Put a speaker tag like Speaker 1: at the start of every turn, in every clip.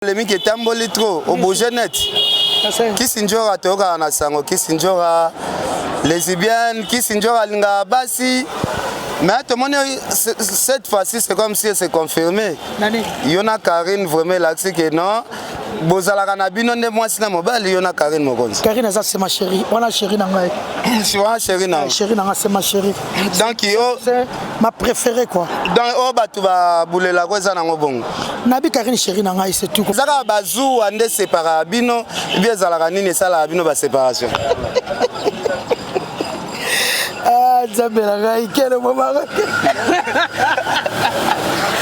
Speaker 1: Le mec est tamboli trop au Bougenet. Kisinjora toka na sango Kisinjora lesbienne Kisinjora linga basi. Mais tout le monde cette fois-ci c'est comme si c'est confirmé. Yona Karine vraiment là c'est que non. Bozala na bino ne moi sina mobile Yona Karine mokonzi.
Speaker 2: Karine ça c'est ma chérie. On a chérie nanga.
Speaker 1: Je vois chérie nanga.
Speaker 2: Chérie nanga c'est ma chérie.
Speaker 1: Donc yo
Speaker 2: c'est ma préférée quoi.
Speaker 1: Donc oh batu ba bulela ko za nango bongo.
Speaker 2: Nabi Karine chérie nanga c'est tout.
Speaker 1: Zaka bazu ande séparer bino bien zala nini sala bino ba séparation.
Speaker 2: Ah Zabela quel moment.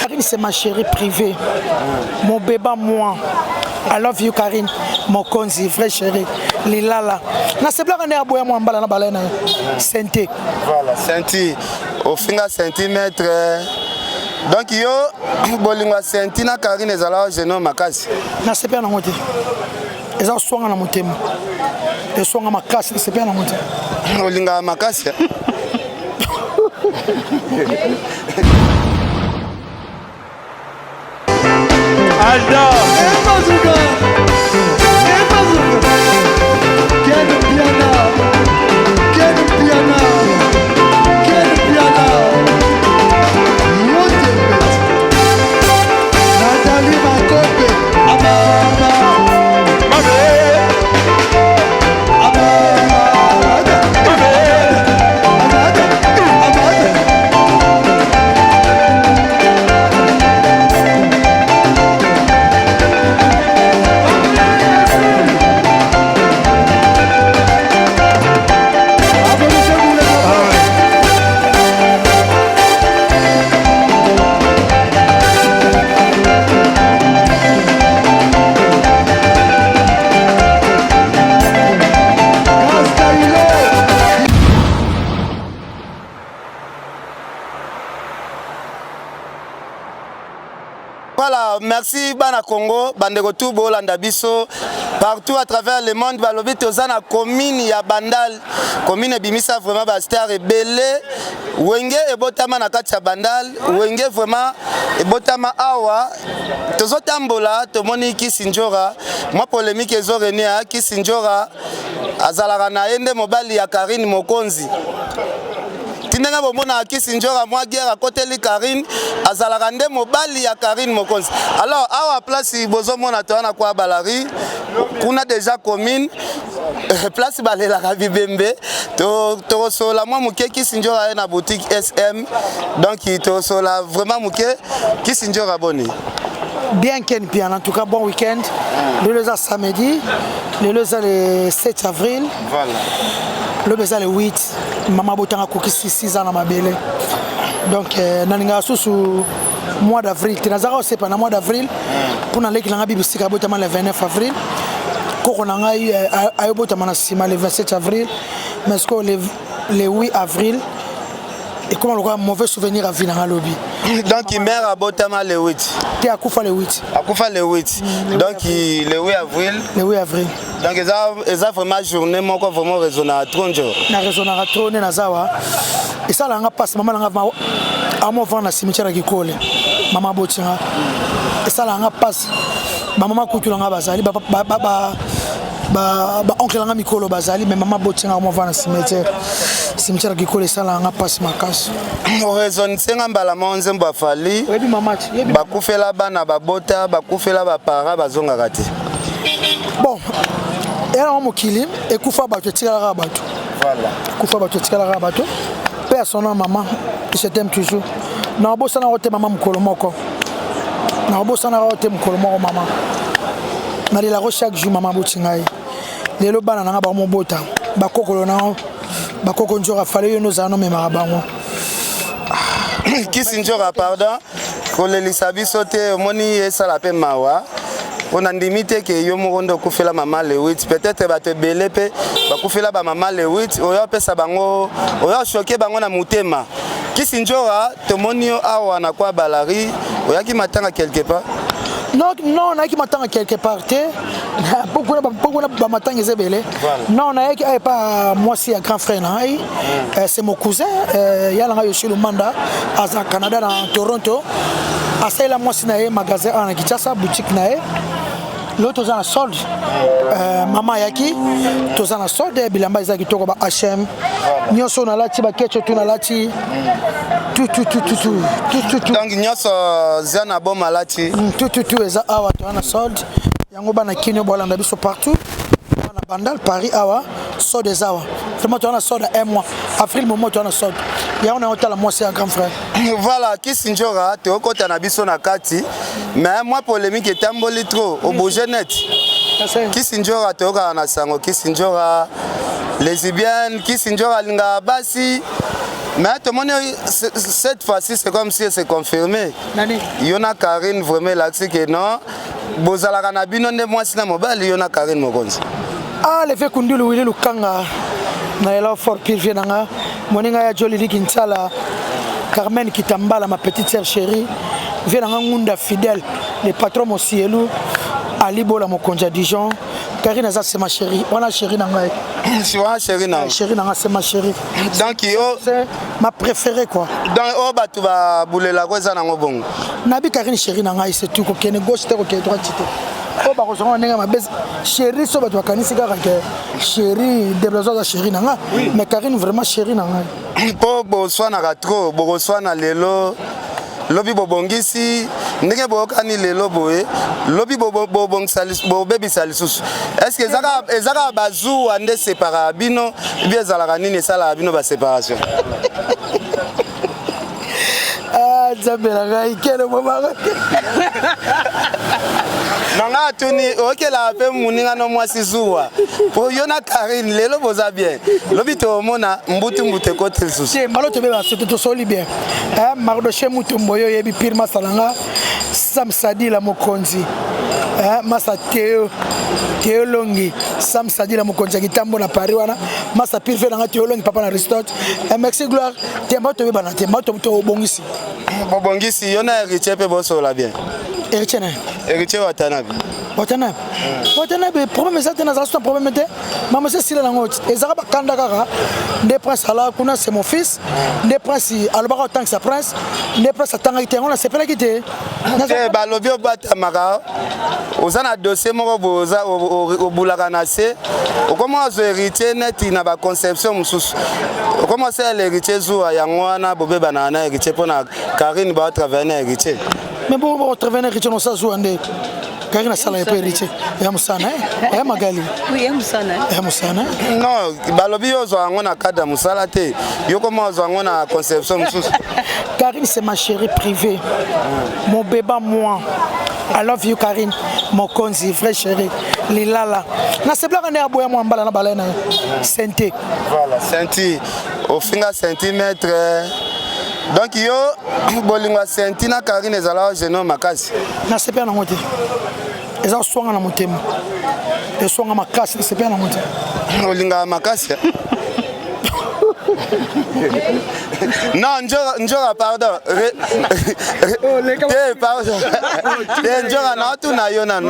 Speaker 2: Karine c'est ma chérie privée. Mon bébé moi. I love you Karine, mon konzi, vrai chéri, Lilala. Na se blague na boya mo mbala na balena. Senti.
Speaker 1: Voilà, senti. Au finga centimètre. Donc yo bolinga senti na Karine ezala jeune makasi.
Speaker 2: Na se pe na ngote. Eza swanga na motema. E swanga makasi na se pe na ngote.
Speaker 1: Olinga makasi.
Speaker 3: Alda.
Speaker 1: Voilà, merci Bana Congo, Bandeko tout Bolanda Biso, partout à travers le monde, balobi tozana commune ya Bandal, commune bimisa vraiment ba star et belé, wenge e botama na kati ya Bandal, wenge vraiment e botama awa, tozotambola, tomoni Kisinjora, moi polémique ezorene a Kisinjora, azalaka na ende mobali ya Karine Mokonzi. Tindenga bomona Kisinjora moi guerre à côté li Karine azalaka nde mobali ya Karine Mokonzi. Alors awa place bozo mona to na kwa balari kuna déjà commune place balela ka bibembe to sola moi muke Kisinjora na boutique SM donc to sola vraiment muke Kisinjora boni.
Speaker 2: Bien Ken Pian, en tout cas bon week-end. Le leza samedi, le leza le 7 avril.
Speaker 1: Voilà.
Speaker 2: Le beza le 8, maman botanga koki 6 ans na mabele. Donc naninga sous mois d'avril, tinazaka c'est pas na mois d'avril pour na leki langa bibisika botama le 29 avril. Koko nanga ayo botama na sima le 27 avril, mais que le 8 avril et comment le mauvais souvenir à Vinanga lobby.
Speaker 1: Donc il meurt à Botama le 8.
Speaker 2: Tu as Koufa le 8.
Speaker 1: À Koufa le 8. Donc le 8 avril.
Speaker 2: Le 8 avril.
Speaker 1: Donc ils ont vraiment journée mon corps vraiment raisonnable 30 jours.
Speaker 2: Na raisonnable 30 na zawa. Et ça là nga passe maman nga amo vendre na cimetière Gikole. Maman botinga. Et ça là nga passe maman kutu nga bazali ba oncle nga mikolo bazali mais maman botinga amo vendre na cimetière Gikole ça là nga passe makas.
Speaker 1: Raison senga mbala monze mbafali.
Speaker 2: Webi mamati.
Speaker 1: Bakufela bana babota bakufela ba para bazonga kati.
Speaker 2: Bon, et là on mokili et kufa bato tikala rabato.
Speaker 1: Voilà.
Speaker 2: Kufa bato tikala rabato. Personne maman, je t'aime toujours. Na bossa na rote maman mukolo moko. Na bossa na rote mukolo moko maman. Na la chaque jour maman botingai. Lelo bana na ba mo bota. Ba kokolo na ba koko njora fale yo nos ano me marabango.
Speaker 1: Kisinjora pardon. Pour les lisabiso te moni esala pe mawa. On a limité que yo mokondo kufela maman le 8 peut-être ba te belé pe ba kufela ba maman le 8 oyo pesa bango oyo choqué bango na mutema Kisinjora to monio awa na kwa balari oyo ki matanga quelque part.
Speaker 2: Non, non, on a qui m'attend quelque part. Pourquoi on m'attend Isabelle? Non, on a pas moi c'est un grand frère. C'est mon cousin. Il y a le mandat à Canada, dans Toronto. À ça, moi c'est un magasin en Kinshasa, boutique. l'autre toza na solde mama yaki toza na solde bilamba ezaki toko ba HM nyonso na lati ba kecho tu na lati tout
Speaker 1: donc nyonso za na bon malati
Speaker 2: tout eza awa toza na solde yango bana kino bolanda biso partout na bandal Paris awa solde eza awa vraiment toza na solde un mois avril moment toza na solde yango na otala moi c'est un grand frère
Speaker 1: voilà Kisinjora tokota na biso na kati mais moi polémique etamboli trop au bouger net Kisinjora toka na sango Kisinjora lesbienne Kisinjora linga basi mais tout le monde cette fois-ci c'est comme si c'est confirmé Yona Karine vraiment l'axe que non bozala kana bino ne moi sina mobile Yona Karine mokonzi
Speaker 2: ah le fait kundulu wili lukanga na ela fort pire nanga moninga ya joli likinsala Carmen Kitambala ma petite sœur chérie vient nanga ngunda fidèle le patron Mosielu Ali Bola Mokonja Dijon Karine Aza c'est ma chérie on a chérie nanga
Speaker 1: c'est ma chérie nanga
Speaker 2: c'est ma chérie
Speaker 1: donc yo
Speaker 2: c'est ma préférée quoi
Speaker 1: donc batu ba bulela ko za nango bongo
Speaker 2: nabi Karine chérie nanga c'est tout ko kene gauche te ko kene droite te ba ko zonga nenga ma base chérie so batu kanisi ka chérie de besoin chérie nanga mais Karine vraiment chérie nanga
Speaker 1: po bo swana ka trop bo swana lelo lobi bobongisi ndenge bokani lelo boye lobi bobongsalis bobebi salisusu est-ce que ezaka bazu ande séparer bino bien ezalaka nini sala bino ba séparation
Speaker 2: ah zabela ngai kele mama
Speaker 1: nanga tuni okela pe muninga no mwasi zuwa po Yona Karine lelo boza bien lobi to mona mbutu kote susu
Speaker 2: c'est malo to beba to soli bien Mardoché Mutomboyo yebi pirma salanga Sam Sadi la mokonzi masa Théo Longi Sam Sadi la mokonzi kitambo na Paris wana masa pirfe nanga Théo Longi papa na Aristote merci gloire temba to beba na temba to bongisi
Speaker 1: bongisi Yona héritier pe boso la bien héritier Watanabe
Speaker 2: problème ça tena ça problème te maman c'est sila nango ezaka bakanda kaka nde prince ala kuna c'est mon fils nde prince alobaka autant que sa prince nde prince atanga kite on a sepela kite
Speaker 1: ba lobi obata maka ozana dossier moko boza obulaka na se okoma zo héritier net na ba conception mususu okoma c'est l'héritier zuwa yango wana bobeba na héritier pona Karine ba travailler na héritier
Speaker 2: mais bon travailler na héritier no sa zuwa nde Karine sala yepe héritier ya musana ya magali
Speaker 4: oui ya musana
Speaker 1: non balobi yo zo ngo na kada musala te yo comment zo ngo na conception mususu
Speaker 2: Karine c'est ma chérie privée mon bébé moi I love you Karine mon konzi vrai chérie lilala na sebla ne aboya mo mbala na balena senti
Speaker 1: voilà senti au finga centimètre donc yo bolingwa senti na Karine ezala jeune makasi
Speaker 2: na sepela na ngote eza swanga na motema eswanga makasi sepela na ngote
Speaker 1: olinga makasi non njora pardon pardon njora na tuna yona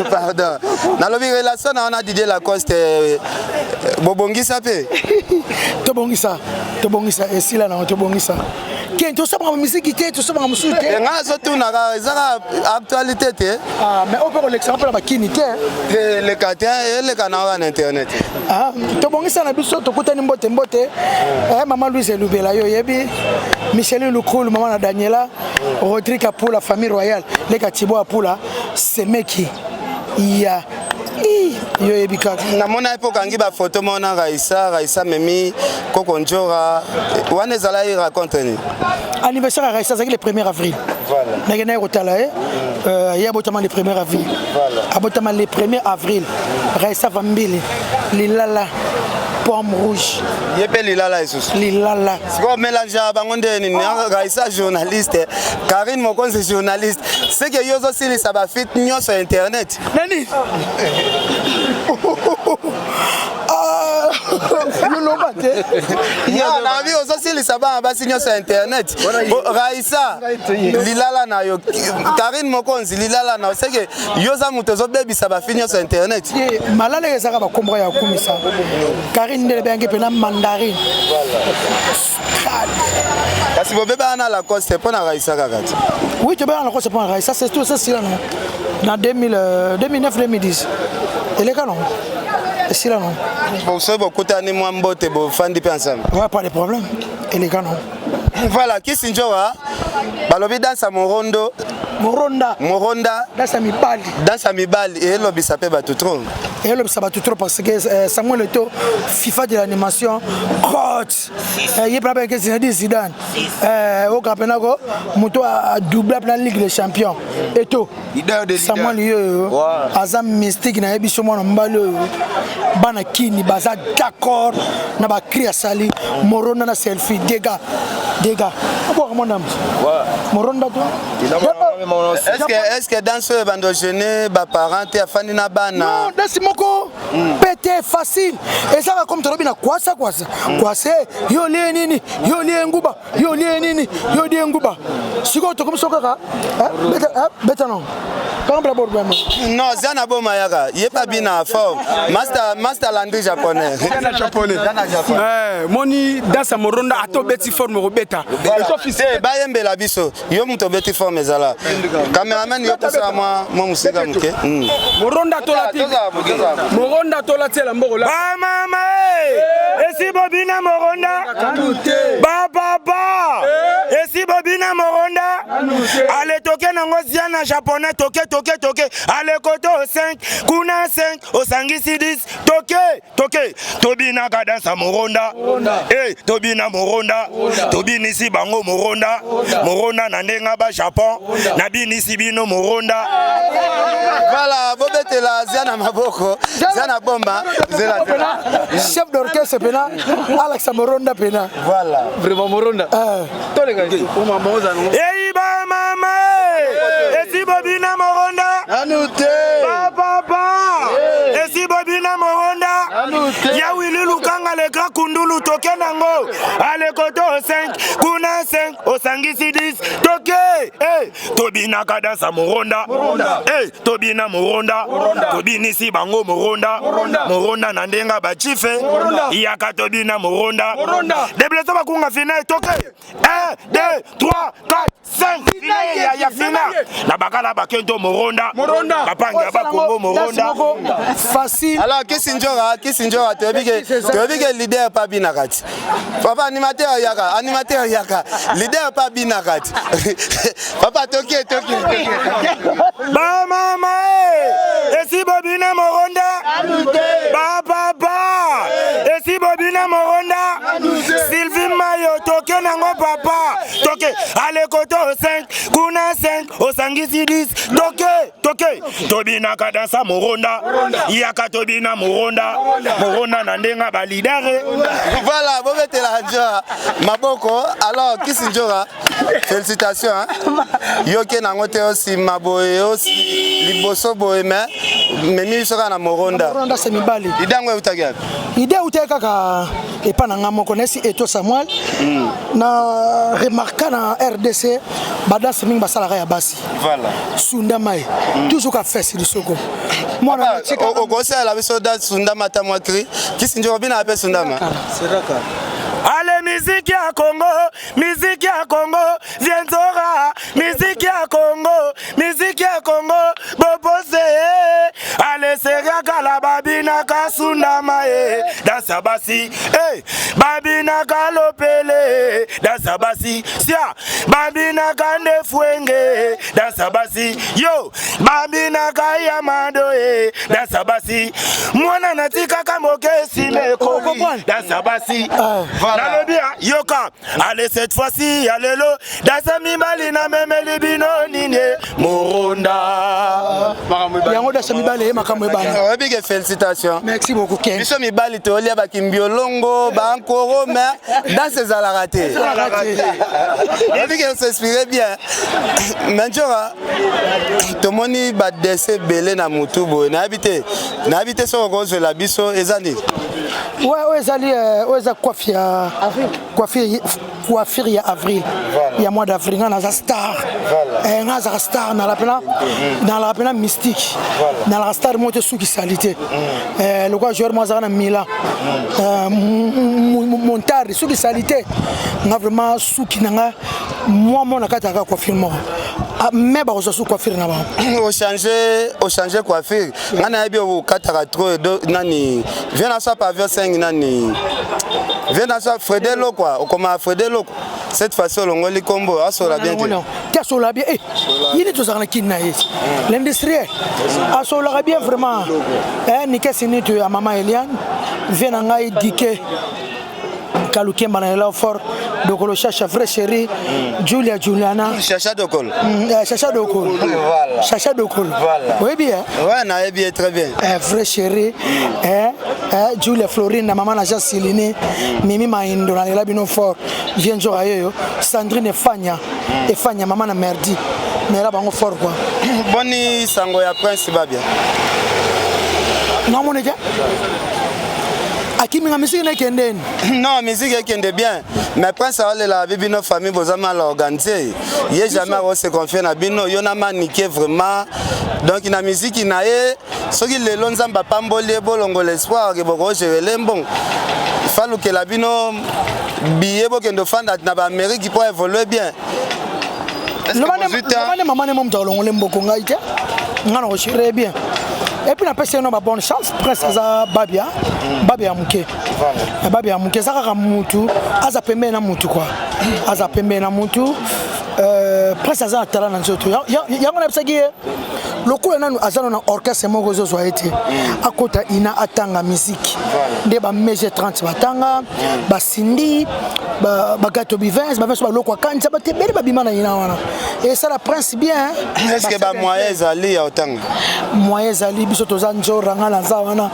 Speaker 1: pardon na lobi relation na on a Didier Lacoste bobongisa pe
Speaker 2: tobongisa esila na tobongisa kento soba musique te to soba musique te
Speaker 1: nga so tuna ka ezaka actualité te
Speaker 2: mais on peut l'exemple ba kini te
Speaker 1: le katin le canal na internet
Speaker 2: tobongisa na biso tokutani mbote maman Louise Lubela yo yebi Micheline Lukulu maman na Daniela Rodrigue pour la famille royale les Katibo Apula Semeki ya yo yebi ka
Speaker 1: na mona epoka ngi ba photo mona Raissa memi Koko Njora wana ezala y raconte ni
Speaker 2: anniversaire Raissa c'est le 1er avril voilà na gena rotala ya botama le 1er avril voilà abotama le 1er avril Raissa Vambili lilala pomme rouge
Speaker 1: yepe lilala esusu
Speaker 2: lilala
Speaker 1: siko mélange bango ndeni ni Raissa journaliste Karine Mokonzi journaliste c'est que yozo sili ça va fit nyo sur internet
Speaker 2: nani
Speaker 1: na vie aussi les sabans ba signer sur internet Raissa lilala na yo Karine Mokonzi lilala na c'est que yoza mutozo bebisa ba finir sur internet
Speaker 2: malala ezaka ba kombo ya kumisa Karine ndele bengi pena mandarine
Speaker 1: kasi bobeba na la coste pour na Raissa kakati
Speaker 2: oui tu beba na coste pour na Raissa c'est tout ça c'est là non na 2009 2010 et les canons c'est là non
Speaker 1: bon c'est beaucoup tani moi mbote bo fandi pe ensemble
Speaker 2: ouais pas de problème et les canons
Speaker 1: voilà Kisinjora balobi dans sa Moronda
Speaker 2: dans sa mibali
Speaker 1: et lobisa pe batu trop
Speaker 2: et lobisa batu trop parce que Samuel Eto'o FIFA de l'animation coach il pas avec Zidane au Capenako moto a doublé la Ligue des Champions Eto'o Samuel yo azam mystique na ebiso mona mbalo bana kini baza d'accord na ba cria sali Moronda na selfie dégâts abo mon âme Moronda toi
Speaker 1: est-ce que dans ce bandogene ba parents te afani na bana
Speaker 2: non dasi moko pété facile et ça va comme tolobi na kwasa yo le nini yo le nguba siko to comme sokaka beta non
Speaker 1: non zana bo mayaka yé pas bien en forme master landry japonais
Speaker 5: moni dans sa Moronda ato beti forme ko beta
Speaker 1: ba yembe la biso yo muto beti forme ezala cameraman yo to sa moi musika muke
Speaker 5: Moronda tola tela mboko la ba mama esi bobina Moronda ba baba esi bobina Moronda ale toke nango ziana japonais toke ale koto 5 kuna 5 osangisi 10 toke tobina ka dans sa Moronda tobina Moronda tobinisi bango Moronda na ndenga ba Japon na binisi bino Moronda
Speaker 1: voilà bobetela ziana maboko ziana bomba
Speaker 2: chef d'orchestre pena Alex Moronda pena
Speaker 1: voilà
Speaker 5: vraiment Moronda tolenga ba mama esi bobina Moronda
Speaker 1: anute
Speaker 5: papa esi bobina Moronda ya wili lukanga le grand kundulu toke nango ale koto 5 kuna 5 osangisi 10 toke tobina ka dans sa Moronda tobina Moronda tobinisi bango Moronda na ndenga ba chife yaka tobina Moronda debleso bakunga final toke 1 2 3 4 5 ya final na bakala bakento Moronda bapanga ba Kongo Moronda
Speaker 2: facile
Speaker 1: alors Kisinjora tobike leader pa binakati papa animateur yaka leader pa binakati papa toke
Speaker 5: ba mama esi bobina Moronda ba papa esi bobina Moronda Sylvie Mayo toke nango papa toke ale koto 5 kuna 5 osangisi 10 toke tobina ka dans sa Moronda yaka tobina Moronda na ndenga ba leader
Speaker 1: voilà bobetela njora maboko alors Kisinjora félicitations yoke nango te aussi maboye aussi liboso boye mais memi soka na Moronda
Speaker 2: c'est mibali
Speaker 1: idango utagia
Speaker 2: idée uteka epa na ngamoko nesi Eto'o Samuel na remarquer na RDC badasi mingi basalaka ya basi
Speaker 1: voilà
Speaker 2: Sunda Mai toujours ka fesse du soko moi na tika
Speaker 1: okosa la biso da Sunda mata moi cri Kisinjora bina ape Sunda ma
Speaker 5: c'est d'accord. Ale musique ya Congo Vienzora musique ya Congo bobose ale seria kala babina kasunda mae dansa basi babina kalopele dansa basi sia babina kande fuenge dansa basi yo babina kayamado dansa basi mwana natika kamoke simeko dansa basi yoka allez cette fois-ci allelo dans mibali na memeli bino nini Moronda
Speaker 2: yango da mibali makambo ebana
Speaker 1: big félicitations
Speaker 2: merci beaucoup Ken
Speaker 1: biso mibali to lia ba kimbiolongo ba nkoro mais dans ces alaraté big s'inspirer bien Menjora tomoni ba décès belé na mutubo na habité so rose la biso ezani
Speaker 2: Ouais, ezali coiffure ya avril. Il y a mois d'avril, on a un star. On a un star dans la peine mystique. Dans la star monte sous qui salité. Le quoi joueur moi à Milan. Montard sous qui salité. On a vraiment sous qui n'a moi mon akata coiffure moi. Mais bah on se sous coiffure na ba.
Speaker 1: Au changer coiffure. On a bien au 4 trop nani. Viens à ça pavillon 5 nani. Viens à ça Fredelo quoi. Comme Fredelo. Cette fois-ci on ngoli combo asola bien.
Speaker 2: Tu asola bien. Il est tous en kina l'industriel. Asola bien vraiment. Ni qu'est-ce ni tu à maman Eliane. Viens à ngai dike. Kaluke Manela fort donc le chacha vrai chéri Juliana
Speaker 1: chacha dokol
Speaker 2: voilà chacha dokol oui bien
Speaker 1: ouais na bien très bien
Speaker 2: vrai chéri Julia Florine maman na Jaciline Mimi Maindo na la bino fort vient jour ayo Sandrine Fanya maman na merdi mais là bango fort quoi
Speaker 1: boni sango ya prince babia
Speaker 2: non mon gars Akimi musique n'est qu'endenne.
Speaker 1: Non, musique est qu'ende bien. Mais prince a la bibi nos familles besoin mal organisé. Il est jamais se confier na bino, yona maniqué vraiment. Donc la musique il nae, ce qui le lonzamba pambole bolongo l'espoir que boko gérer bon. Il faut que la bino billet pour que nos fans na Amérique qui pourrait évoluer bien.
Speaker 2: Le maman ne m'a pas dit que ngaïte. Ngana ko gérer bien. Et puis on a passé une bonne chance, presque à Babia Mouké. Babia Mouké, ça a mutu, aza pembe na mutu quoi. Aza pembe na mutu, presque à talent dans ce truc. Y'a on a pensé le coup là nous azana na orchestre moko zo zo été. À côté ina atanga musique. Des ba meje 30 batanga, ba Cindy, ba gato bivens, ba so lokwa kanza ba tebeli ba bimana ina wana. Et ça la prince bien.
Speaker 1: Est-ce que ba moyens ali ya otanga?
Speaker 2: Moyens ali biso tozanjo ranga na za wana.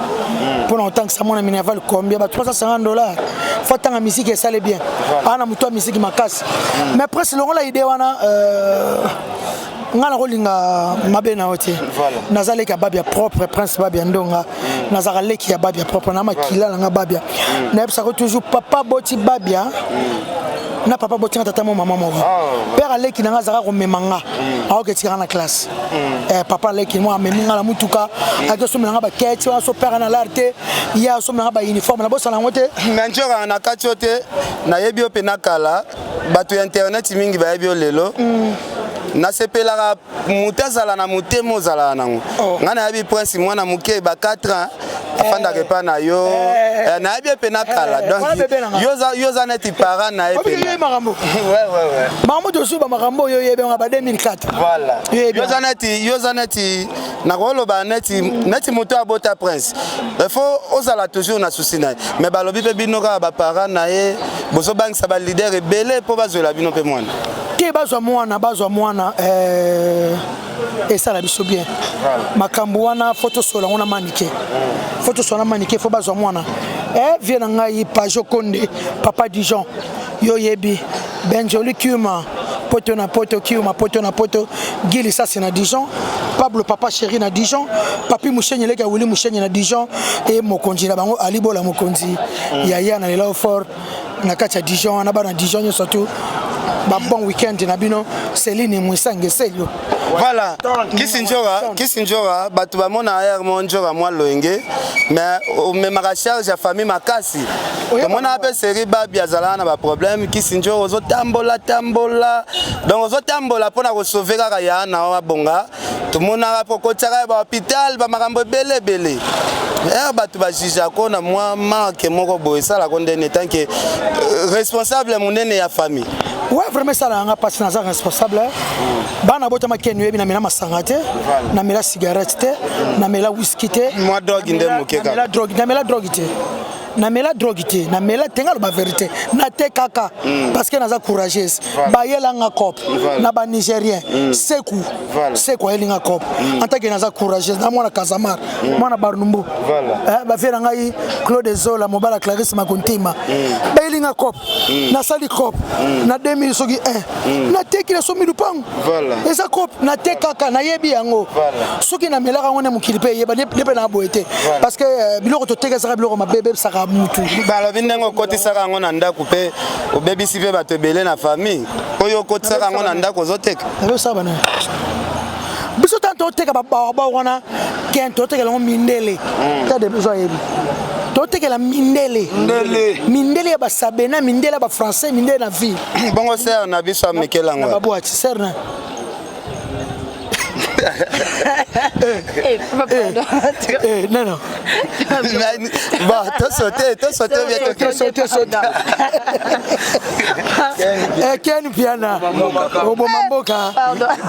Speaker 2: Pour autant que ça mon minerval combien ba $350. Faut tanga musique et ça les bien. Ana muto musique makasi. Mais prince longo la idée wana ngana kolinga mabena ote nazale ka babia propre prince babia ndonga nazaka leki ya babia propre na makila nga babia na yebisa ko toujours papa boti babia na papa boti tata mo mama mo père leki nga zaka ko memanga aoke tika na classe papa leki mo ameminga la mutuka akeso nga ba keti so père na l'arte ya so nga ba uniforme na bosa na ngote
Speaker 1: nanjora na katiote na yebi opena kala batu internet mingi ba yebi lelo na sepelaka mutazala na mutemo zala nango ngana yabi prince mwana muke ba 4 ans afanda kepa na yo na yabi pena kala donc yoza neti para na epena ouais
Speaker 2: maman de suba makambo yo yebe nga ba 2004
Speaker 1: voilà yoza neti na rolo ba neti moto abota prince il faut osala toujours na souci na mais balobi pe binoka ba para na ye bozo bangisa ba leader ebele po bazola bino pe mwana
Speaker 2: bazwa mwana et ça la biso bien makambo wana photo sola on a maniqué faut bazwa mwana vient ngai Pajo Konde papa Dijon yo yebi Benjoli Kuma poto na poto Gili ça c'est na Dijon Pablo papa chéri na Dijon papi Mouchenye leka Willy Mouchenye na Dijon et Mokonzi na bango Alibola Mokonzi yaya na lela fort na kacha Dijon na bana Dijon surtout bon week-end na bino Céline Mouissange Selio
Speaker 1: voilà kisinjora batu ba mona air monjora moi loenge mais même ma charge ya famille makasi mona ape série babia zala na ba problème kisinjora zo tambola donc zo tambola pona ko sauver kaka ya na wa bonga tout mona apo ko tsaka ba hôpital ba makambo belé batu ba jija ko na moi marque moko boy ça la condamné tant que responsable monene ya famille.
Speaker 2: Ouais, vraiment ça là on a passé dans un responsable. Bana bota makenu yebi na mela masangate, na mela cigarette, na mela whisky te.
Speaker 1: Moi drogue ndemo keka.
Speaker 2: Na mela drogue te, na mela tenga ba vérité. Na te kaka parce que naza courageuse. Ba yela nga cop, na ba nigérien. Sekou elinga cop. En tant que naza courageuse, na mwana Casamar, mwana Barnumbu. Voilà. Ba fera ngai Claude Zola, Mobala Clarisse Makontima. Ba elinga cop. Na sali cop. Na 2000 soki na teki na somi lupango
Speaker 1: voilà
Speaker 2: eza cop na te kaka na yebi yango
Speaker 1: voilà
Speaker 2: soki na melaka ngone mukili pe yeba lepe na boete parce que biloko to teka saka biloko mabebe saka ka mutu
Speaker 1: balobi ndenge okotisaka yango na ndako mpe obebisi mpe bato ebele na famille oyo okotisaka yango na ndako ozoteka
Speaker 2: ebosabana biso tanto oteka ba wana ken totekela ngo mindele tade besoin yebi totekela mindele ya basabena mindele ya bafrançais mindele na ville
Speaker 1: bongo ser na biso amekela ngo
Speaker 2: babwati ser na non.
Speaker 1: Bon, t'as sauté bien.
Speaker 2: Ken Piana, Obomamboka,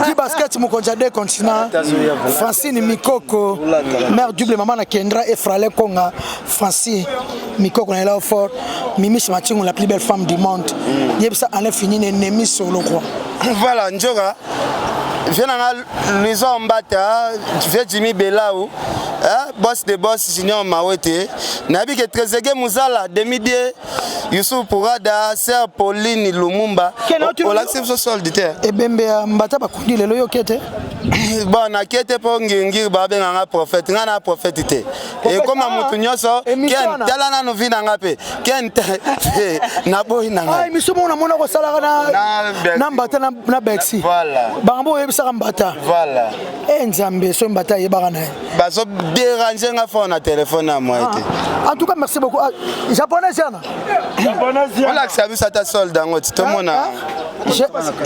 Speaker 2: qui basket mon conjadé continent, Francine Mikoko, mère double maman na Kendra et Frale Konga, Francine Mikoko est là au fort, Mimi Chamating, la plus belle femme du monde. Yebsa enlève fini ennemi sur le roi.
Speaker 1: Voilà, Njoga. Je n'ai pas Mbata, je Jimmy Belaou, boss de boss Junior Mawete. Nabi que Trezege Mouzala, Demidie, Youssouf Pourada, Sœur Pauline Lumumba. On l'accepte ce sol de terre.
Speaker 2: Et Bembe Mbata Bakundi, le loyo kete.
Speaker 1: Bon, na kete pour ngingir babe nga prophète, nga na prophète. Et comme Moutounyo so, ken talana no vina ngape, ken na boy na nga.
Speaker 2: Ah, misumo na mona ko sala na Mbata na Bexi.
Speaker 1: Voilà.
Speaker 2: Bango yebisa Mbata.
Speaker 1: Voilà.
Speaker 2: Et Nzambe so Mbata yebaka na.
Speaker 1: Bazo déranger nga fona téléphone à moi été.
Speaker 2: En tout cas, merci beaucoup. Japonais Jana.
Speaker 1: Voilà que ça veut ça ta solde dans tout le monde.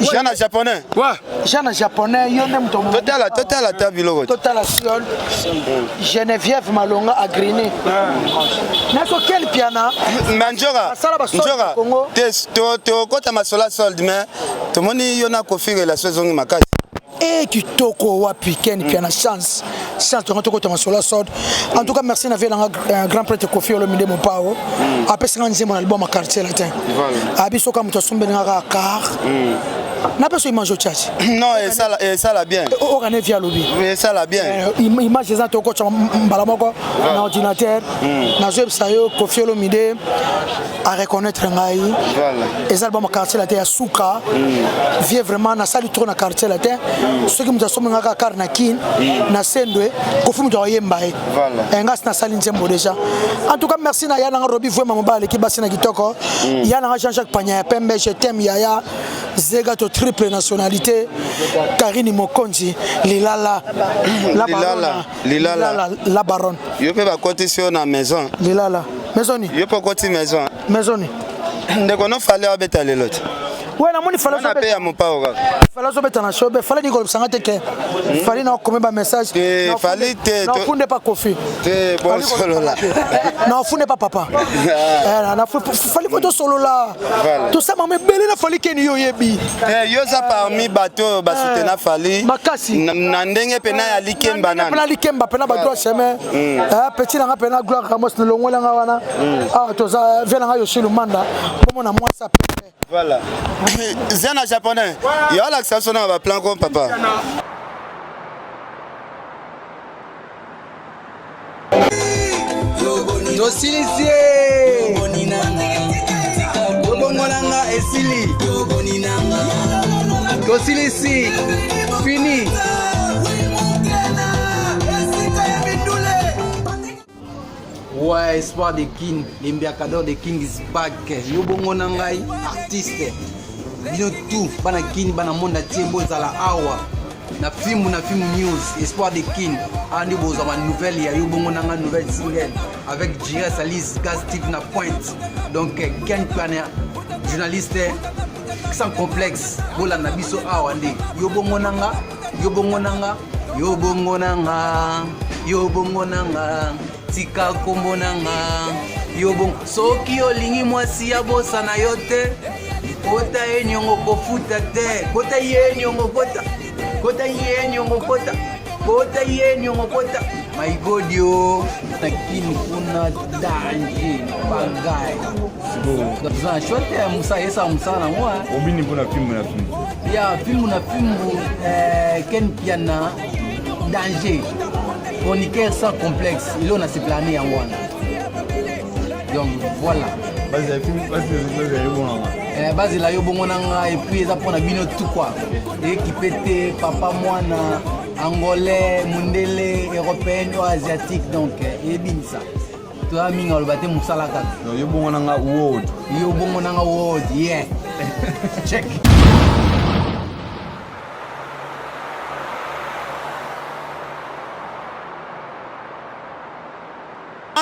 Speaker 1: Jana japonais.
Speaker 2: Ouais. Jana japonais, yone mto.
Speaker 1: Total tabilo.
Speaker 2: Total Sion. Geneviève Malonga Agriné. Naso quel piana?
Speaker 1: Manjora. Njora. Te kota masola solde mais tout le monde yona configure la saison makasi.
Speaker 2: Et qui toko wapi ken piana chance to toko to masola sod. En tout cas merci na vela un grand prêtre Kofi Olomide mon pao. Après 50 mon album à quartier latin. Abiso comme to sombe nga car. Na pas image au chat.
Speaker 1: Non, et ça la bien.
Speaker 2: O gané via lobby.
Speaker 1: Oui, ça la bien.
Speaker 2: Image des to ko mbalamoko na ordinateur. Na web sayo Kofi Olomide à reconnaître ngai.
Speaker 1: Voilà.
Speaker 2: Les albums à quartier latin Souka. Vie vraiment na sali trop na quartier latin. Ceux qui nous sommes nga car na kin na sendwe Kofi mu yemba.
Speaker 1: Voilà.
Speaker 2: Ngas na sali nzembo déjà. En tout cas merci na yana Robi vraiment mobile qui basina kitoko. Yana Jean-Jacques Panya Pembe je t'aime yaya. Zegato triple nationalité, Karine Mokonzi, Lilala, la baronne.
Speaker 1: Je peux pas côté sur la maison.
Speaker 2: Lilala, maisoni.
Speaker 1: Je peux côté maison.
Speaker 2: Maisoni.
Speaker 1: Donc on a fallu habiter les lots.
Speaker 2: Ouais, na moni fala
Speaker 1: on a payé à mon pao.
Speaker 2: Fala zo beta na shobe, fala ni ko sangate ke. Fali na ko ba message.
Speaker 1: Fali te.
Speaker 2: Na funde pas Kofi.
Speaker 1: Te bon solo là.
Speaker 2: Na funde pas papa. Na fali ko to solo là. Tout ça mame belé na fali ken yo yebi.
Speaker 1: Yo ça parmi bateau ba soutenir fali.
Speaker 2: Makasi.
Speaker 1: Na ndenge pena ya likemba nana.
Speaker 2: Pena likemba pena ba droit chemin. Petit na pena gloire Ramos na longola nga wana. Ah to za vela nga yo shilo manda. Comme na moi ça.
Speaker 1: Voilà. Zana japonais. Il y a l'accès sur un plan comme papa.
Speaker 6: Tosilisi Obongolanga esili Tosilisi fini Ouais, espoir de King, l'embarcador de King is back. Yobongonanga artiste. Bino tout, bana King, bana monde tiembo zala awa. Na film news, espoir de King. Andi boza ma nouvelle ya Yobongonanga nouvelle single avec J.S. Alice, Gaz Steve na pointe. Donc Ken Piana, journaliste sans complexe. Bola na biso awa ndi. Yobongonanga. Tika kombonanga yobong soki olingi mwasi ya bosa na yo te kota ye nyongo kofuta te kota ye nyongo kota my god yo takini kuna danger bangai za shote ya musa yesa musa na mwa
Speaker 3: obini kuna film
Speaker 6: ya film Ken Piana danger chroniqueur sans complexe, il en a ses planés en one. Donc voilà. Base la yobongonanga et puis ça prend bino tout quoi. Équipé papa moana angolais, mundele, européen ou asiatique donc et bin ça. Toi mingi olobate musala kaka.
Speaker 3: Yo bongo nanga word.
Speaker 6: Yo bongo nanga word, yeah. Check.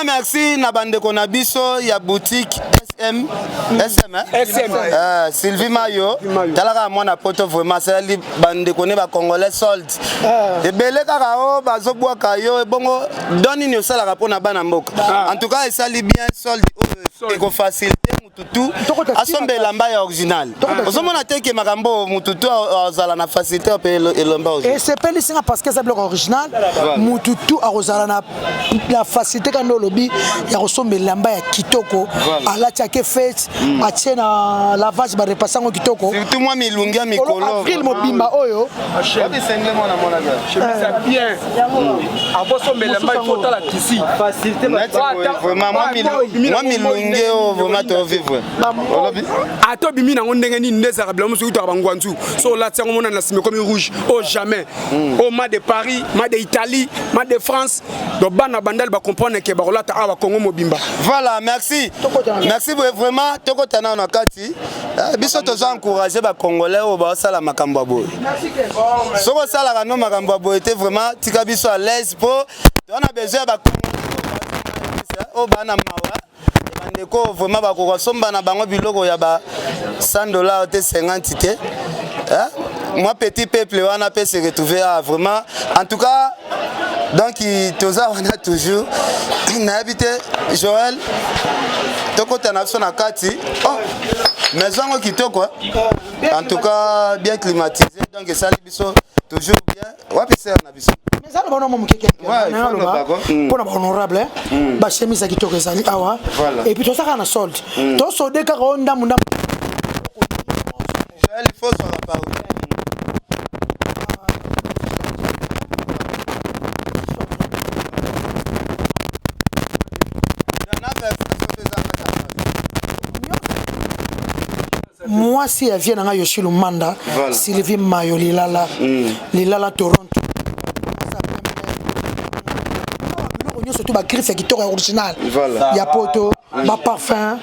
Speaker 1: Merci na bandeko na biso ya boutique SM Sylvie Mayo talaka mwana poto vraiment sali bandeko ne ba congolais solde ebele kaka o bazobwaka yo bongo doni ni osala pona bana mboka en tout cas esali bien solde eko faciliter mututu asombe lamba ya original ozomona teke makambo mututu azala na faciliter pe elamba original
Speaker 2: et c'est pas lisinga parce que c'est bloc original mututu azala na la facilité quand lobi ya kosombe lamba ya kitoko alati ke fête atie na lavage ba repasser ngo kitoko
Speaker 1: surtout moi milungi ya mikolo
Speaker 2: avril mobimba oyo
Speaker 1: abisengle mwana mwana
Speaker 3: chemise bien abosombe lamba il faut la kisi
Speaker 1: facilité vraiment moi milungi o vraiment to vivre
Speaker 3: ato bimi nango ndenge ni ndeza kabla musu to bangwanzu so la tsango mona na sime comme rouge au jamais au ma de Paris ma de Italie ma de France do bana bandal ba comprendre que ba rolata awa Congo mobimba.
Speaker 1: Voilà, merci. Merci vraiment. Toko tana na kati. Biso tozo encourager ba Congolais au ba sala makambo boy. Soko sala kano makambo boy était vraiment tika biso à l'aise pour on a besoin ba au bana mawa. Bandeko vraiment ba ko somba na bango biloko ya ba $100 te 50 te. Moi petit peuple on a pu se retrouver vraiment en tout cas donc toza on a toujours na habité Joël toko tanaso na kati oh maison kitoko en tout cas bien climatisé donc ça biso toujours bien wapi c'est na biso
Speaker 2: mais alors on mo keke pour na honorable ba chemise kitoko ezali awa et puis to saka na solde to solde ka ronda munda
Speaker 1: Joël il faut se reparler.
Speaker 2: Moi si elle vient dans Yoshilo Manda Sylvie Mayo Lilala Lilala Toronto on surtout ba griffe qui est original il y a poto ba parfum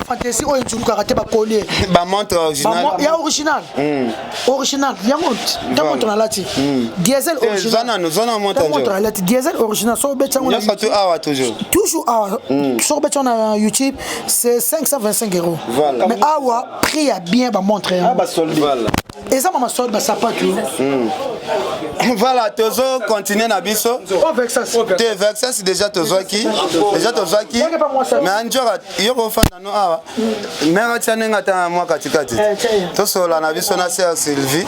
Speaker 2: fantaisie o injulu karaté ba collier
Speaker 1: ba montre original
Speaker 2: ya original original ya montre na lati diesel original
Speaker 1: zona montre
Speaker 2: na lati diesel original so betcha on
Speaker 1: a toujours
Speaker 2: awa so betcha na YouTube c'est 525 €.
Speaker 1: Voilà.
Speaker 2: Mais awa prix a bien ba montre
Speaker 1: ba solde voilà
Speaker 2: et ça mama solde ba sapato
Speaker 1: voilà tozo continuer na biso te Vexas déjà tozo qui mais anjora yoko fanda no awa mais tiane ngata moi katikati to sola na biso na sœur Sylvie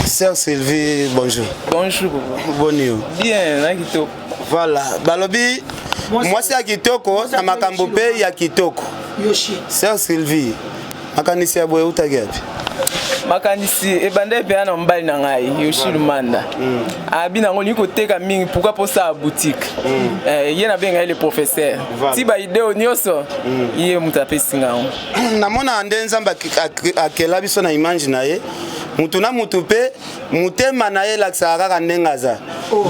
Speaker 1: sœur Sylvie bonjour bonjour
Speaker 7: bien na kitoko
Speaker 1: voilà balobi moi c'est kitoko na makambo pe ya kitoko
Speaker 2: Yoshi
Speaker 1: sœur Sylvie makanisi ya boye utagepi
Speaker 7: makanisi ebande pe ana mbali na ngai Yoshi Lumanda abi nango liko teka mingi pourquoi pour ça boutique ye na benga le professeur ti ba ideo nyoso ye mutapesi ngao
Speaker 1: na mona ndenza akela biso na image na ye mutu na mutu pe mutema na ye laksa kaka ndengaza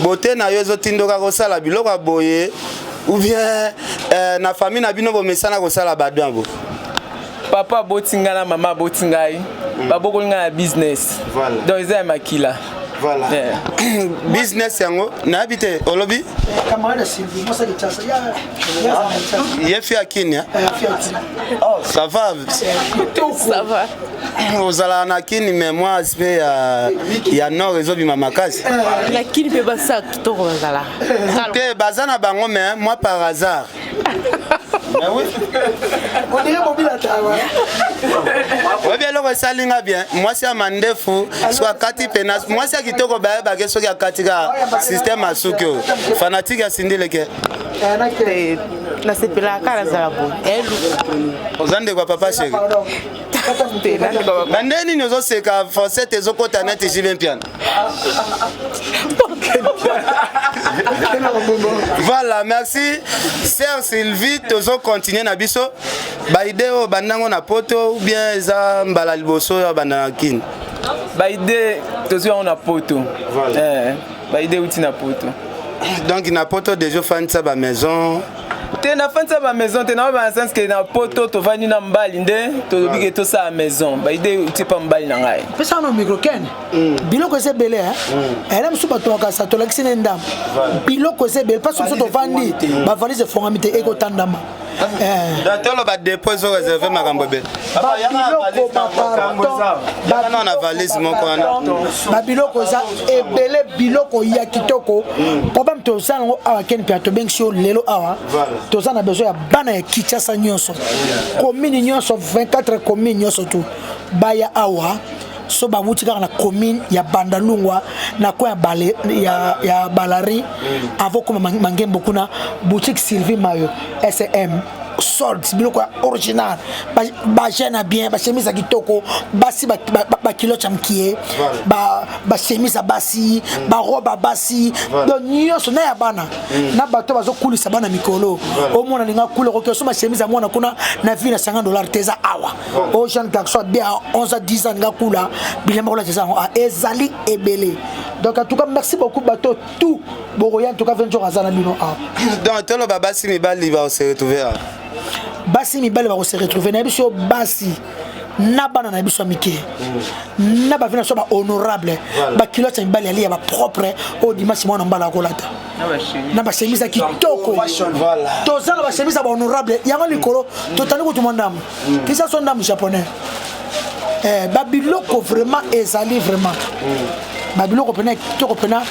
Speaker 1: bote na yo ezotindoka kosala biloko boye ou bien na famille na bino bomesana kosala badambo
Speaker 7: papa botingana mama botingai babokolinga na business donc eza makila
Speaker 1: voilà business yango na habite olobi
Speaker 2: camarade Sylvie moi ça qui tcha ya
Speaker 1: ye fi akini oh ça va ozala na kini mais moi aspect ya nord ezobima makasi
Speaker 4: lakini pe basa kitoko bazala
Speaker 1: te bazana bango mais moi par hasard mais oui
Speaker 2: on dirait mobile atawa
Speaker 1: ouais bien loko salinga bien moi c'est amandefu soit kati penas moi c'est kitoko ba ba ke soki akatika système asukyo fanatique ya sindileke
Speaker 4: na sepela kala zala bo
Speaker 1: ozande kwa papa chéri bandeni nyozo seka forcé tezo kota net jiven piano voilà merci sœur Sylvie tozo continuer na biso ba idée o bandango na poto ou bien eza mbala liboso ya bandana kin
Speaker 7: baide tozwi yango na poto baide uti na poto
Speaker 1: donc na poto déjà fandisa bamaison
Speaker 7: te na fandisa bamaison te na ba sens ke na poto tovandi na mbali nde tolobi ke tosala maison baide uti pa mbali na ngai
Speaker 2: pesa no micro ken biloko ese bele ela mosusu bato bakasa tolakisi ne ndambo biloko ese bele mpasi mosusu tovandi bavalise efongami te ekotandama
Speaker 1: tolo badépôt ezo réserve makambo ebele na valise moko wana
Speaker 2: babiloko eza ebele biloko ya kitoko problème tozala yango awa keni mpe tobengisi yo lelo awa toza na besoin ya bana ya Kinshasa nyonso commune nyonso 24 commune nyonso tu baya awa so bawuti kaka na commune ya Bandalungwa na kwa ya Balari avant koma mangembo kuna boutique Sylvie Mayo SM solde biloko original ba jeune bien ba chemise kitoko basi ba kilo chamkie ba chemise basi ba robe basi donc nyonso na ya bana na bato bazo kulisa bana mikolo au mona ninga couleur ko so ba chemise mona kuna na vie na $50 teza awa au jeune garçon bien 11 à 10 ans nga kula bilamba ko la teza ezali ebele donc en tout cas merci beaucoup bato tout boroya en tout cas 20 jours azana bino
Speaker 1: donc tolo babasi mibali ba se retrouver
Speaker 2: basi mibali ba se retrouver na biso basi na bana na biso mike na ba vina so ba honorable ba kilote mibali ali ya ba propre au dimanche mwana mbala kolata na ba chemise kitoko tozala ba chemise ba honorable yango likolo totali ko tumandamu kisa so ndamu japonais ba biloko vraiment ezali vraiment ba biloko pena kitoko pena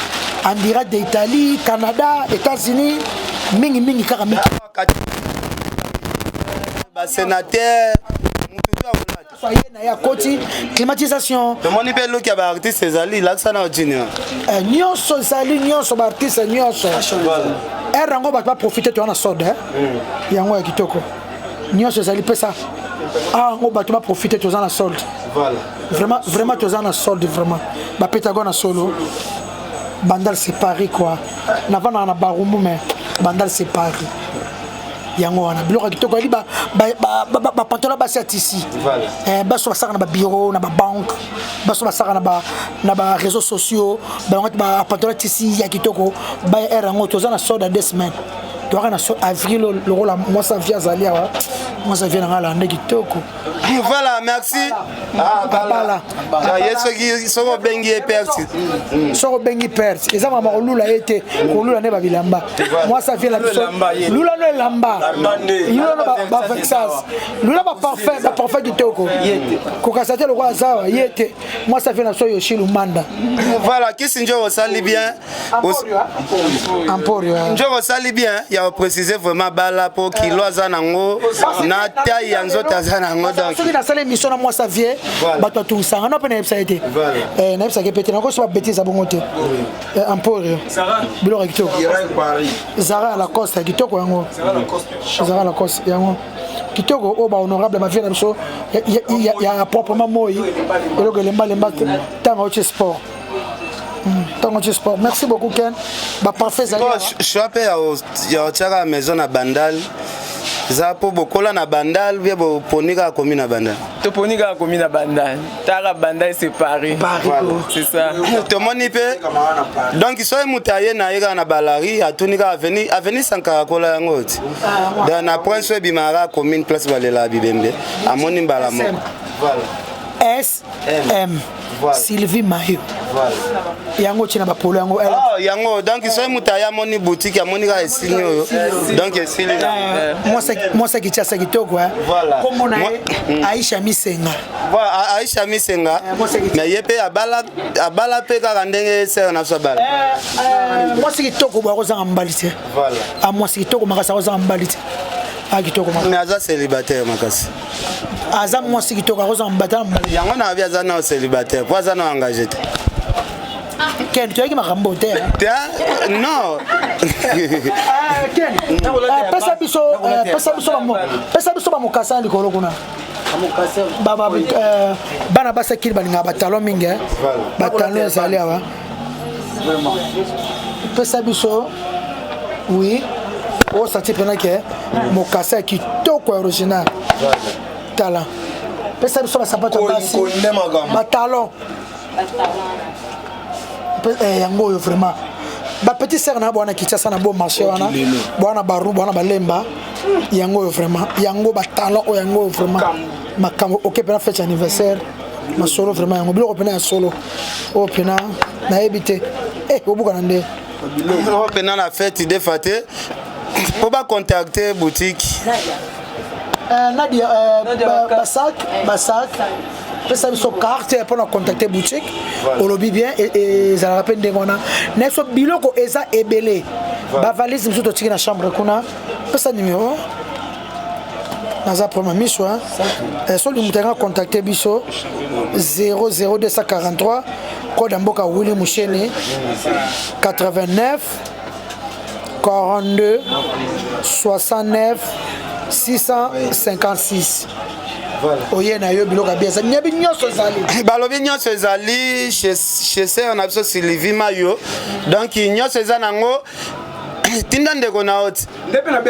Speaker 2: en direct d'Italie, Canada, États-Unis mingi kaka miki
Speaker 1: sénateur
Speaker 2: soyez na ya koti climatisation
Speaker 1: le moni pe look ya ba artiste ezali laksana junior
Speaker 2: nyonso ezali nyonso ba artiste nyonso erango ba profiter to na soda yango ya kitoko nyonso ezali pesa ngo ba profiter to na solde voilà vraiment to na solde vraiment ba Pentagone solo bandal c'est Paris quoi na barumbu mais bandal c'est Paris yango wana biloko kitoko ali ba pantalon ba set ici ba so basaka na ba bureau na ba banque ba so basaka na ba réseaux sociaux ba pantalon ici ya kitoko ba era ngo toza na soda 2 semaines to na so avril le rôle moi ça vient zalia moi ça vient na la kitoko
Speaker 1: voilà merci
Speaker 2: bala
Speaker 1: yeso ki so bengi perti
Speaker 2: so bengi perti eza mama olula ete olula ne ba bilamba moi ça vient la lula no lamba lula ba vexas lula ba parfait kitoko ko kasate le roi zawa yete moi ça vient la so Yoshi Lumanda
Speaker 1: voilà qui sinjo sali bien
Speaker 2: Emporio
Speaker 1: njo sali bien ya préciser vraiment bala pour kilo zanango na taille ya nzota zanango donc
Speaker 2: soki na sala émission na moi ça vient bato tout ça on a pas été na ça qui pété na ko so bêtise abongo te Emporio bilo recto Zara la Costa kitoko yango Zara la Costa yango kitoko o ba honorable ma vie na biso ya proprement moi eloko lemba tanga au sport sport. Merci beaucoup Ken. Ba parfait Zali.
Speaker 1: Je suis appelé à la maison à Bandal. Zapo bokola na Bandal, bien bo ponika commune à Bandal.
Speaker 7: To ponika commune à Bandal. Tara Bandal c'est Paris. C'est ça.
Speaker 1: To monipe. Donc ils sont mutaye na ira na Balari, à tunika avenue Sankara kola ngoti. Dans na Prince Bimara commune place Balela Bibembe. À Monimbala mo.
Speaker 2: Voilà. SM. Voilà. Sylvie Mayo. Voilà. Yango china ba polo yango.
Speaker 1: Oh, yango donc ils sont mutaya moni boutique ya moni ga esinyo. Donc esili na.
Speaker 2: Moi ça qui tient ça qui toko hein.
Speaker 1: Voilà.
Speaker 2: Comme on a Aisha Misenga.
Speaker 1: Voilà, Aisha Misenga. Mais yepe abala pe ka ndenge ser na so bala.
Speaker 2: Moi c'est qui toko ba roza mbalite.
Speaker 1: Voilà.
Speaker 2: Ah moi c'est qui toko makasa roza mbalite. Ah qui toko makasa.
Speaker 1: Mais aza célibataire makasi.
Speaker 2: Aza moi c'est qui toko roza mbalite.
Speaker 1: Yango na bia zana célibataire, pour zana engagé.
Speaker 2: Ken, tu as qui m'a ramboté.
Speaker 1: Non.
Speaker 2: Ken. Pesa biso ba mokasa likolo kuna. Bana basa kili balinga batalon mingi. Batalon ezali awa. Pesa biso oui. O sati pena ke mokasa kitoko original. Tala. pesa biso basapato basi batalon yango oyo vraiment bapetit sere na bwana Kinshasa na bon marché wana bwana baru bwana balemba yango oyo vraiment yango batalon oyo yango oyo vraiment makambo oke pena fête anniversaire masolo vraiment yango biloko pena ya solo oyo pena nayebi te obuka na nde
Speaker 1: oyo pena na fête de fate po bacontacte boutique
Speaker 2: Nadia basak pesa biso carte pour na contacter boutique au lobby bien et ça rappelle ndengona neso biloko eza ebele ba valise biso tiki na chambre kuna pesa numéro naza pour ma miso so li mutanga contacter biso 00243 code mboka Willy Mushene 89 42 69 656. Oye na yo biloko biasa nyabi nyonso ezali
Speaker 1: balobi nyonso ezali chez sœur na biso Sylvie Mayo donc nyonso eza nango tinda ndeko na oti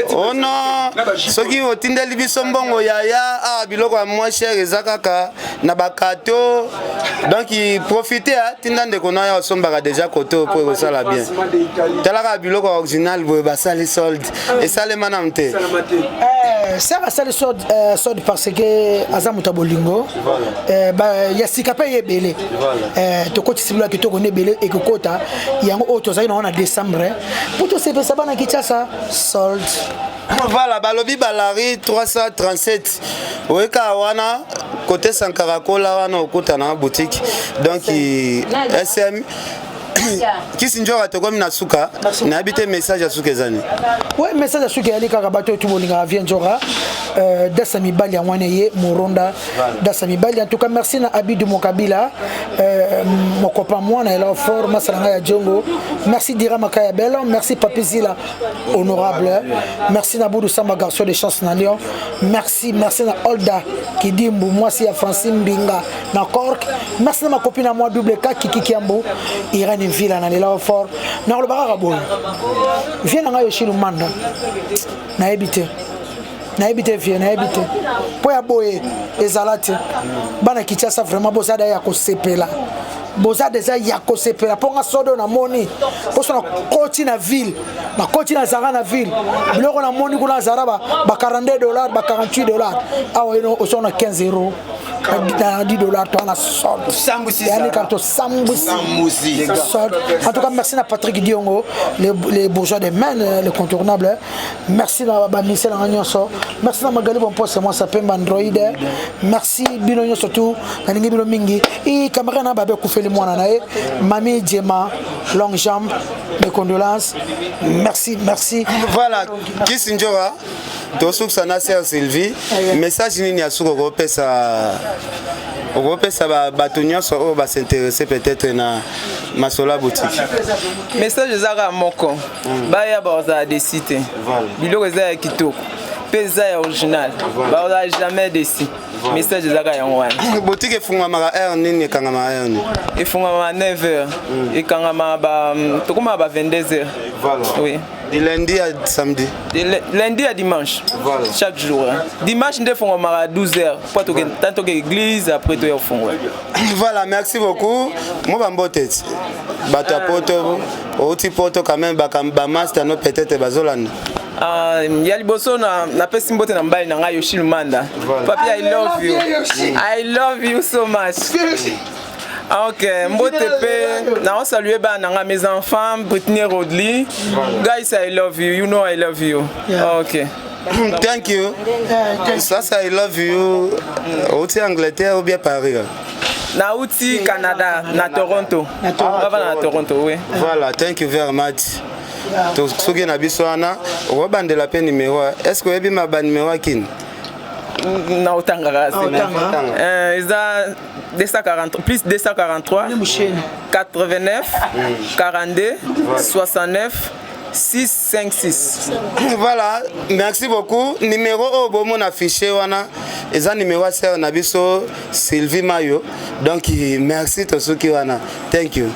Speaker 1: oh non soki otindeli biso mbongo yaya biloko ya moins cher eza kaka na bakato donc profiter tinda ndeko na ya osombaka déjà koto po ekosala bien talaka biloko original boye basali solde esalema na mte
Speaker 2: ça va ça le solde parce que aza muta bolingo ya sika pe yebele tokoti sibula kitoko ne bele ekokota yango oto za ina na décembre pour to se bana Kinshasa solde
Speaker 1: voilà balobi balari 337 weka wana côté Sankarakola wana okota na boutique donc SM Kisi njora tokomi na suka na habité message à suka ezani
Speaker 2: ouais message à suka ali kaka bato tout bolinga vient njora dasa mibali amwane ye moronda dasa mibali en tout cas merci na Abidou Mokabila mon copain moi na la fort masalanga ya Djongo merci Dira Makaya Bello merci Papi Zila honorable merci na Boudou Samba garçon de chance na Lyon merci na Olda qui dit moi si à Francine Binga na Cork merci na ma copine à moi double K Kiki Kiambo Irene Villa na lela fort na le baraka boy viens na Yoshilo Manda na habité viens na habité po ya boye ezalate bana Kinshasa vraiment bozada ya kosepela bozada za ya kosepela ponga sodo na moni poso na koti na ville na koti na zara na ville biloko na moni kuna zara ba $42 ba $48 awa ino osona 15 euros $10 toi la solde sambusi yani quand sambusi solde en tout cas merci na Patrick Diongo les bourgeois des mains les contournables merci na ba ministère na nyonso merci na Magali bon poste moi ça pemba Android merci bino nyonso tout na ningi bino mingi et camarade na babe kufeli mwana na mami Djema longue jambe mes condoléances merci
Speaker 1: voilà Kisi njora tosuk sana sœur Sylvie message nini ya suko ko pesa bato nyonso oyo basinteresse peut-être na masola boutique
Speaker 7: message ezaka moko baya baza desite biloko eza ya kitoko pesa ya original baza jamais desi message ezaka yango wana
Speaker 1: boutique efungwamaka heure nini ekangama heure nini
Speaker 7: efungwama 9h ekangama tokoma ba 22h oui
Speaker 1: de lundi à samedi
Speaker 7: lundi à dimanche voilà. Chaque jour dimanche nde fungwamaka 12h po tanto ke église après to yofungwa
Speaker 1: voilà merci beaucoup mo bambote bato ya poto outi poto quand même ba master no peut-être bazolanda
Speaker 7: ya liboso na pesi mbote na mbali na ngai Yoshilo Manda papi I love you so much ok mbote pe na saluer ba na mes enfants Brittany Rodley guys I love you you know I love you ok
Speaker 1: thank you ça I love you outi Angleterre ou bien Paris
Speaker 7: na outi Canada na Toronto na Toronto oui
Speaker 1: voilà thank you very much to soki na biso wana obandela pe numéro est-ce que yebi ma ba numéro akini
Speaker 7: na otanga eza 243 plus 243 89 42 69 656
Speaker 1: voilà merci beaucoup numéro au bon affiché wana eza numéro à sœur na biso Sylvie Mayo donc merci to soki wana thank you